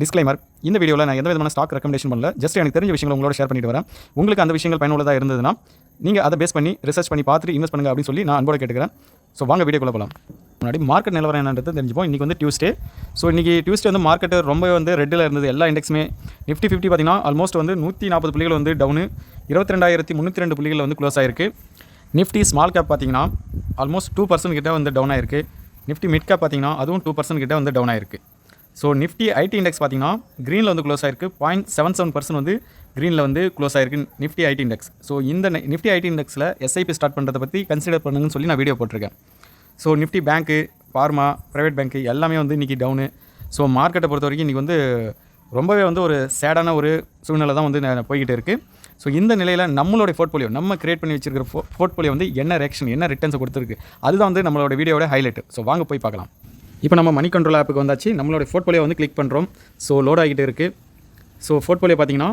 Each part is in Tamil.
டிஸ்க்ளைமர், இந்த வீடியோவில் நான் எந்த விதமான ஸ்டாக் ரெக்கமெண்டேஷன் பண்ணல. ஜஸ்ட் எனக்கு தெரிஞ்ச விஷயங்களை உங்களோட ஷேர் பண்ணிட்டு வரேன். உங்களுக்கு அந்த விஷயங்கள் பயனுள்ளதாக இருந்ததுன்னா நீங்கள் அதை பேஸ் பண்ணி ரிசர்ச் பண்ணி பார்த்துட்டு இன்வெஸ்ட் பண்ணுங்க அப்படின்னு சொல்லி நான் அன்போடு கேட்டுக்கிறேன். ஸோ வாங்க வீடியோக்குள்ள போகலாம். முன்னாடி மார்க்கெட் நிலவரம் என்னன்றது தெரிஞ்சுப்போம். இன்றைக்கி வந்து டியூஸ்டே. ஸோ இன்றைக்கி டியூஸ்டே வந்து மார்க்கெட் ரொம்ப வந்து ரெட்டில் இருந்தது. எல்லா இண்டெக்ஸுமே நிஃப்டி 50 பார்த்தீங்கன்னா ஆல்மோஸ்ட் வந்து 140 புள்ளிகள் வந்து டவுனு, 22,302 புள்ளிகள் வந்து க்ளோஸ் ஆயிருக்கு. நிஃப்டி ஸ்மால் கேப் பார்த்தீங்கன்னா ஆல்மோஸ்ட் 2% கிட்ட வந்து டவுன் ஆயிருக்கு. நிஃப்டி மிட் கேப் பார்த்தீங்கன்னா அதுவும் 2% கிட்ட வந்து டவுன் ஆயிருக்கு. ஸோ நிஃப்டி ஐடி இண்டெக்ஸ் பார்த்தீங்கன்னா க்ரீனில் வந்து க்ளோஸ் ஆயிருக்கு. 0.77% வந்து க்ரீனில் வந்து க்ளோஸ் ஆயிருக்கு நிஃப்டி ஐடி இண்டெக்ஸ். ஸோ இந்த நிஃப்டி ஐடி இண்டெக்ஸில் எஸ்ஐபி ஸ்டார்ட் பண்ணுறதை பற்றி கன்சிடர் பண்ணுங்கன்னு சொல்லி நான் வீடியோ போட்டிருக்கேன். ஸோ நிஃப்டி பேங்க்கு, ஃபார்மா, ப்ரைவேட் பேங்க்கு எல்லாமே வந்து இன்றைக்கி டவுனு. ஸோ மார்க்கெட்டை பொறுத்த வரைக்கும் இன்றைக்கி வந்து ரொம்பவே வந்து ஒரு சேடான ஒரு சூழ்நிலை தான் வந்து போய்கிட்டு இருக்குது. ஸோ இந்த நிலையில் நம்மளோட போர்ட்ஃபோலியோ, நம்ம கிரியேட் பண்ணி வச்சிருக்கிற போர்ட்ஃபோலியோ வந்து என்ன ரியாக்ஷன், என்ன ரிட்டர்ன்ஸை கொடுத்துருக்கு, அதுதான் வந்து நம்மளோட வீடியோட ஹைலைட். ஸோ வாங்க போய் பார்க்கலாம். இப்போ நம்ம மணி கண்ட்ரோல் ஆப்புக்கு வந்தாச்சு. நம்மளோட போர்ட்ஃபோலியோ வந்து கிளிக் பண்ணுறோம். ஸோ லோட் ஆகிட்டு இருக்குது. ஸோ போர்ட்ஃபோலியோ பார்த்தீங்கன்னா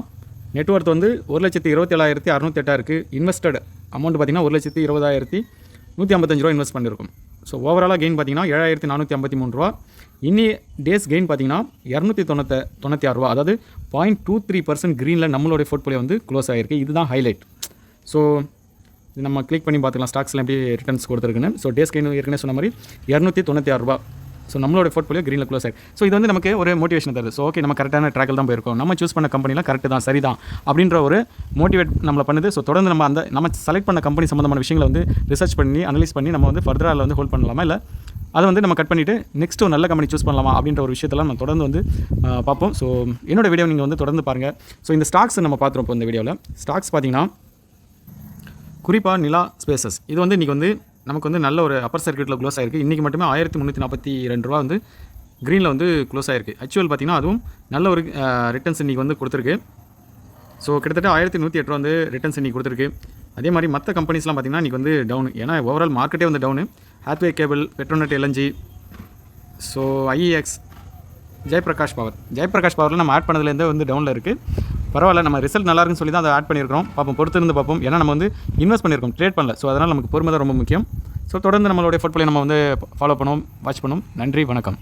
நெட்வொர்த் வந்து 1,27,608 இருக்குது. இன்வெஸ்டட் அமௌண்ட் பார்த்தீங்கன்னா 1,20,155 ரூபா இன்வெஸ்ட் பண்ணியிருக்கும். ஸோ ஓவராலாக கெயின் பார்த்தீங்கன்னா 7,453 ரூபா. இன்னி டேஸ் கெயின் பார்த்தீங்கன்னா 296 ரூபா. அதாவது 0.23% க்ரீனில் நம்மளுடைய போர்ட்ஃபோலியோ வந்து க்ளோஸ் ஆகிருக்கு. இதுதான் ஹைலைட். ஸோ நம்ம கிளிக் பண்ணி பார்த்துக்கலாம் ஸ்டாக்ஸில் எப்படி ரிட்டர்ன்ஸ் கொடுத்துருக்குன்னு. ஸோ டேஸ் கெயின் ஏற்கனவே சொன்ன மாதிரி 296 ரூபா. ஸோ நம்மளோட போர்ட்ஃபோலியோ க்ரீனில் க்ளோஸ் ஆகிருக்கு. ஸோ இது வந்து நமக்கு ஒரு மோட்டிவேஷன் தருது. ஸோ ஓகே, நம்ம கரெக்டான ட்ராக்கில் தான் போயிருக்கோம், நம்ம சூஸ் பண்ண கம்பெனிலாம் கரெக்டு தான், சரி தான் அப்படின்ற ஒரு மோட்டிவேட் நம்மளை பண்ணுது. ஸோ தொடர்ந்து நம்ம செலக்ட் பண்ண கம்பெனி சம்மந்தமான விஷயங்களை வந்து ரிசர்ச் பண்ணி அனலைஸ் பண்ணி நம்ம வந்து ஃபர்தராக அதில் வந்து ஹோல்ட் பண்ணலாமா, இல்லை அதை வந்து நம்ம கட் பண்ணிவிட்டு நெக்ஸ்ட் ஒரு நல்ல கம்பெனி சூஸ் பண்ணலாமா அப்படின்ற ஒரு விஷயத்தெல்லாம் நம்ம தொடர்ந்து வந்து பார்ப்போம். ஸோ என்னோட வீடியோ நீங்கள் வந்து தொடர்ந்து பாருங்கள். ஸோ இந்த ஸ்டாக்ஸ் நம்ம பார்த்துருப்போம். இப்போ இந்த வீடியோவில் ஸ்டாக்ஸ் பார்த்தீங்கன்னா குறிப்பாக நிலா ஸ்பேசஸ் இது வந்து இன்றைக்கி வந்து நமக்கு வந்து நல்ல ஒரு அப்பர் சர்க்கியூட்டில் க்ளோஸ் ஆகிருக்கு. இன்றைக்கி மட்டுமே 1,342 ரூபா வந்து க்ரீனில் வந்து க்ளோஸ் ஆகிருக்கு. ஆக்சுவல் பார்த்திங்கன்னா அதுவும் நல்ல ஒரு ரிட்டர்ன்ஸ் இன்றைக்கி வந்து கொடுத்துருக்கு. ஸோ கிட்டத்தட்ட 1,108 ரூபா வந்து ரிட்டர்ன்ஸ் இன்றைக்கி கொடுத்துருக்கு. அதே மாதிரி மற்ற கம்பெனிஸ்லாம் பார்த்திங்கன்னா இன்றைக்கி வந்து டவுன். ஏன்னா ஓவரால் மார்க்கெட்டே வந்து down. Hathway cable, Petronet LNG, so IEX, Jaiprakash பவரில் நம்ம ஆட் பண்ணதுலேருந்தே வந்து டவுனில் இருக்குது. பரவாயில்ல, நம்ம ரிசல்ட் நல்லா இருக்குன்னு சொல்லி தான் அதை ஆட் பண்ணியிருக்கிறோம். பார்ப்போம், பொறுத்து இருந்து பார்ப்போம். ஏன்னா நம்ம வந்து இன்வெஸ்ட் பண்ணியிருக்கோம், ட்ரேட் பண்ணல. ஸோ அதனால் நமக்கு பொறுமை தான் ரொம்ப முக்கியம். ஸோ தொடர்ந்து நம்மளுடைய போர்ட்ஃபோலியோ நம்ம வந்து ஃபாலோ பண்ணுவோம், வாட்ச் பண்ணுவோம். நன்றி, வணக்கம்.